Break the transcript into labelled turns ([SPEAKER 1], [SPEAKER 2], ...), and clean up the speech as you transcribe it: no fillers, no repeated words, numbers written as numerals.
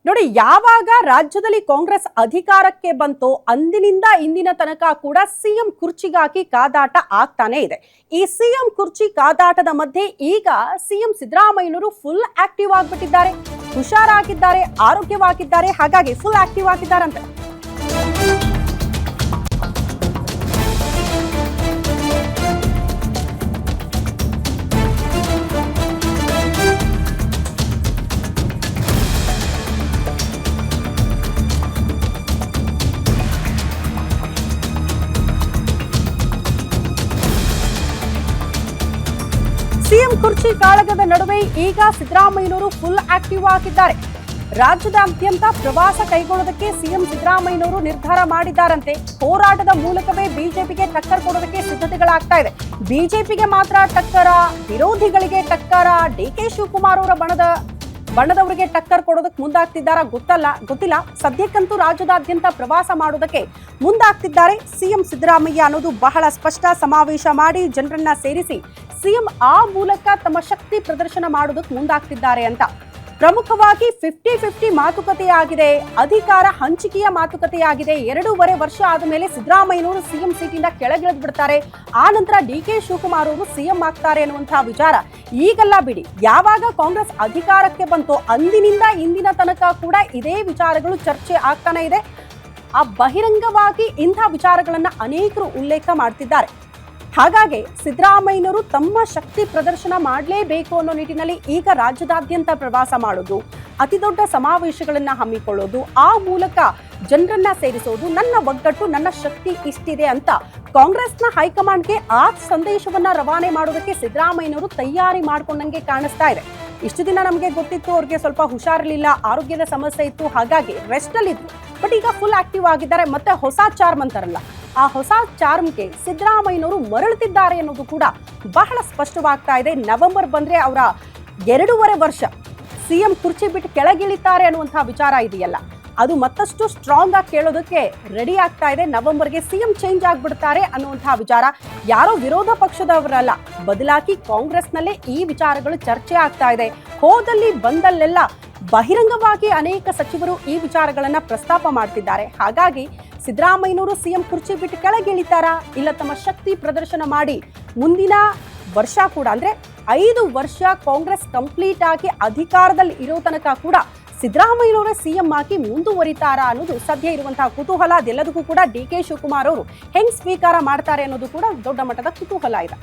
[SPEAKER 1] ನೋಡಿ, ಯಾವಾಗ ರಾಜ್ಯದಲ್ಲಿ ಕಾಂಗ್ರೆಸ್ ಅಧಿಕಾರಕ್ಕೆ ಬಂತೋ ಅಂದಿನಿಂದ ಇಂದಿನ ತನಕ ಕೂಡ ಸಿಎಂ ಕುರ್ಚಿಗಾಗಿ ಕಾದಾಟ ಆಗ್ತಾನೆ ಇದೆ. ಈ ಸಿಎಂ ಕುರ್ಚಿ ಕಾದಾಟದ ಮಧ್ಯೆ ಈಗ ಸಿಎಂ ಸಿದ್ದರಾಮಯ್ಯನವರು ಫುಲ್ ಆಕ್ಟಿವ್ ಆಗಿಬಿಟ್ಟಿದ್ದಾರೆ, ಹುಷಾರಾಗಿದ್ದಾರೆ, ಆರೋಗ್ಯವಾಗಿದ್ದಾರೆ. ಹಾಗಾಗಿ ಫುಲ್ ಆಕ್ಟಿವ್ ಆಗಿದ್ದಾರಂತೆ. ಸಿಎಂ ಕುರ್ಚಿ ಕಾಳಗದ ನಡುವೆ ಈಗ ಸಿದ್ದರಾಮಯ್ಯನವರು ಫುಲ್ ಆಕ್ಟಿವ್ ಆಗಿದ್ದಾರೆ. ರಾಜ್ಯದಾದ್ಯಂತ ಪ್ರವಾಸ ಕೈಗೊಳ್ಳೋದಕ್ಕೆ ಸಿಎಂ ಸಿದ್ದರಾಮಯ್ಯನವರು ನಿರ್ಧಾರ ಮಾಡಿದ್ದಾರಂತೆ. ಹೋರಾಟದ ಮೂಲಕವೇ ಬಿಜೆಪಿಗೆ ಟಕ್ಕರ್ ಕೊಡೋದಕ್ಕೆ ಸಿದ್ಧತೆಗಳಾಗ್ತಾ ಇದೆ. ಬಿಜೆಪಿಗೆ ಮಾತ್ರ ಟಕ್ಕರ, ವಿರೋಧಿಗಳಿಗೆ ಟಕ್ಕರ, ಡಿಕೆ ಶಿವಕುಮಾರ್ ಅವರ ಬಣದವರಿಗೆ ಟಕ್ಕರ್ ಕೊಡೋದಕ್ಕೆ ಮುಂದಾಗ್ತಿದ್ದಾರಾ ಗೊತ್ತಿಲ್ಲ. ಸದ್ಯಕ್ಕಂತೂ ರಾಜ್ಯದಾದ್ಯಂತ ಪ್ರವಾಸ ಮಾಡೋದಕ್ಕೆ ಮುಂದಾಗ್ತಿದ್ದಾರೆ ಸಿಎಂ ಸಿದ್ದರಾಮಯ್ಯ ಅನ್ನೋದು ಬಹಳ ಸ್ಪಷ್ಟ. ಸಮಾವೇಶ ಮಾಡಿ ಜನರನ್ನ ಸೇರಿಸಿ ಸಿಎಂ ಆ ಮೂಲಕ ತಮ್ಮ ಶಕ್ತಿ ಪ್ರದರ್ಶನ ಮಾಡೋದಕ್ಕೆ ಮುಂದಾಗ್ತಿದ್ದಾರೆ ಅಂತ. ಪ್ರಮುಖವಾಗಿ 50-50 ಮಾತುಕತೆಯಾಗಿದೆ, ಅಧಿಕಾರ ಹಂಚಿಕೆಯ ಮಾತುಕತೆಯಾಗಿದೆ. 2.5 ವರ್ಷ ಆದ ಮೇಲೆ ಸಿದ್ದರಾಮಯ್ಯನವರು ಸಿಎಂ ಸೀಟಿಂದ ಕೆಳಗಿಳಿದು ಬಿಡ್ತಾರೆ. ಆ ನಂತರ ಡಿಕೆ ಶಿವಕುಮಾರ್ ಅವರು ಸಿಎಂ ಆಗ್ತಾರೆ ಅನ್ನುವಂತಹ ವಿಚಾರ ಈಗಲ್ಲ ಬಿಡಿ. ಯಾವಾಗ ಕಾಂಗ್ರೆಸ್ ಅಧಿಕಾರಕ್ಕೆ ಬಂತೋ ಅಂದಿನಿಂದ ಇಂದಿನ ತನಕ ಕೂಡ ಇದೇ ವಿಚಾರಗಳು ಚರ್ಚೆ ಆಗ್ತಾನೆ ಇದೆ. ಆ ಬಹಿರಂಗವಾಗಿ ಇಂಥ ವಿಚಾರಗಳನ್ನ ಅನೇಕರು ಉಲ್ಲೇಖ ಮಾಡ್ತಿದ್ದಾರೆ. ಹಾಗಾಗಿ ಸಿದ್ದರಾಮಯ್ಯನವರು ತಮ್ಮ ಶಕ್ತಿ ಪ್ರದರ್ಶನ ಮಾಡಲೇಬೇಕು ಅನ್ನೋ ನಿಟ್ಟಿನಲ್ಲಿ ಈಗ ರಾಜ್ಯದಾದ್ಯಂತ ಪ್ರವಾಸ ಮಾಡೋದು, ಅತಿ ದೊಡ್ಡ ಸಮಾವೇಶಗಳನ್ನ ಹಮ್ಮಿಕೊಳ್ಳೋದು, ಆ ಮೂಲಕ ಜನರನ್ನ ಸೇರಿಸೋದು, ನನ್ನ ಒಗ್ಗಟ್ಟು, ನನ್ನ ಶಕ್ತಿ ಇಷ್ಟಿದೆ ಅಂತ ಕಾಂಗ್ರೆಸ್ನ ಹೈಕಮಾಂಡ್ಗೆ ಆ ಸಂದೇಶವನ್ನ ರವಾನೆ ಮಾಡೋದಕ್ಕೆ ಸಿದ್ದರಾಮಯ್ಯನವರು ತಯಾರಿ ಮಾಡ್ಕೊಂಡಂಗೆ ಕಾಣಿಸ್ತಾ ಇದೆ. ಇಷ್ಟು ದಿನ ನಮಗೆ ಗೊತ್ತಿತ್ತು, ಅವ್ರಿಗೆ ಸ್ವಲ್ಪ ಹುಷಾರಿರ್ಲಿಲ್ಲ, ಆರೋಗ್ಯದ ಸಮಸ್ಯೆ ಇತ್ತು, ಹಾಗಾಗಿ ರೆಸ್ಟ್ ಅಲ್ಲಿ ಇದ್ರು. ಬಟ್ ಈಗ ಫುಲ್ ಆಕ್ಟಿವ್ ಆಗಿದ್ದಾರೆ. ಮತ್ತೆ ಹೊಸ ಚಾರ್ಮ್ ಅಂತಾರಲ್ಲ, ಆ ಹೊಸ ಚಾರ್ಮ್ಗೆ ಸಿದ್ದರಾಮಯ್ಯನವರು ಮರಳುತ್ತಿದ್ದಾರೆ ಅನ್ನೋದು ಕೂಡ ಬಹಳ ಸ್ಪಷ್ಟವಾಗ್ತಾ ಇದೆ. ನವೆಂಬರ್ ಬಂದ್ರೆ ಅವರ 2.5 ವರ್ಷ ಸಿಎಂ ಕುರ್ಚಿ ಬಿಟ್ಟು ಕೆಳಗಿಳಿತಾರೆ ಅನ್ನುವಂತಹ ವಿಚಾರ ಇದೆಯಲ್ಲ, ಅದು ಮತ್ತಷ್ಟು ಸ್ಟ್ರಾಂಗ್ ಆಗಿ ಕೇಳೋದಕ್ಕೆ ರೆಡಿ ಆಗ್ತಾ ಇದೆ. ನವೆಂಬರ್ಗೆ ಸಿಎಂ ಚೇಂಜ್ ಆಗ್ಬಿಡ್ತಾರೆ ಅನ್ನುವಂತಹ ವಿಚಾರ ಯಾರೋ ವಿರೋಧ ಪಕ್ಷದವರಲ್ಲ, ಬದಲಾಗಿ ಕಾಂಗ್ರೆಸ್ನಲ್ಲೇ ಈ ವಿಚಾರಗಳು ಚರ್ಚೆ ಆಗ್ತಾ ಇದೆ. ಹೋದಲ್ಲಿ ಬಂದಲ್ಲೆಲ್ಲ ಬಹಿರಂಗವಾಗಿ ಅನೇಕ ಸಚಿವರು ಈ ವಿಚಾರಗಳನ್ನ ಪ್ರಸ್ತಾಪ ಮಾಡ್ತಿದ್ದಾರೆ. ಹಾಗಾಗಿ ಸಿದ್ದರಾಮಯ್ಯನವರು ಸಿಎಂ ಕುರ್ಚಿ ಬಿಟ್ಟು ಕೆಳಗಿಳಿತಾರಾ, ಇಲ್ಲ ತಮ್ಮ ಶಕ್ತಿ ಪ್ರದರ್ಶನ ಮಾಡಿ ಮುಂದಿನ ವರ್ಷ ಕೂಡ ಅಂದ್ರೆ 5 ವರ್ಷ ಕಾಂಗ್ರೆಸ್ ಕಂಪ್ಲೀಟ್ ಆಗಿ ಅಧಿಕಾರದಲ್ಲಿ ಇರೋ ತನಕ ಕೂಡ ಸಿದ್ದರಾಮಯ್ಯನವರೇ ಸಿಎಂ ಆಗಿ ಮುಂದುವರಿತಾರಾ ಅನ್ನೋದು ಸದ್ಯ ಇರುವಂತಹ ಕುತೂಹಲ. ಅದೆಲ್ಲದಕ್ಕೂ ಕೂಡ ಡಿಕೆ ಶಿವಕುಮಾರ್ ಅವರು ಹೆಂಗ್ ಸ್ವೀಕಾರ ಮಾಡ್ತಾರೆ ಅನ್ನೋದು ಕೂಡ ದೊಡ್ಡ ಮಟ್ಟದ ಕುತೂಹಲ ಇದೆ.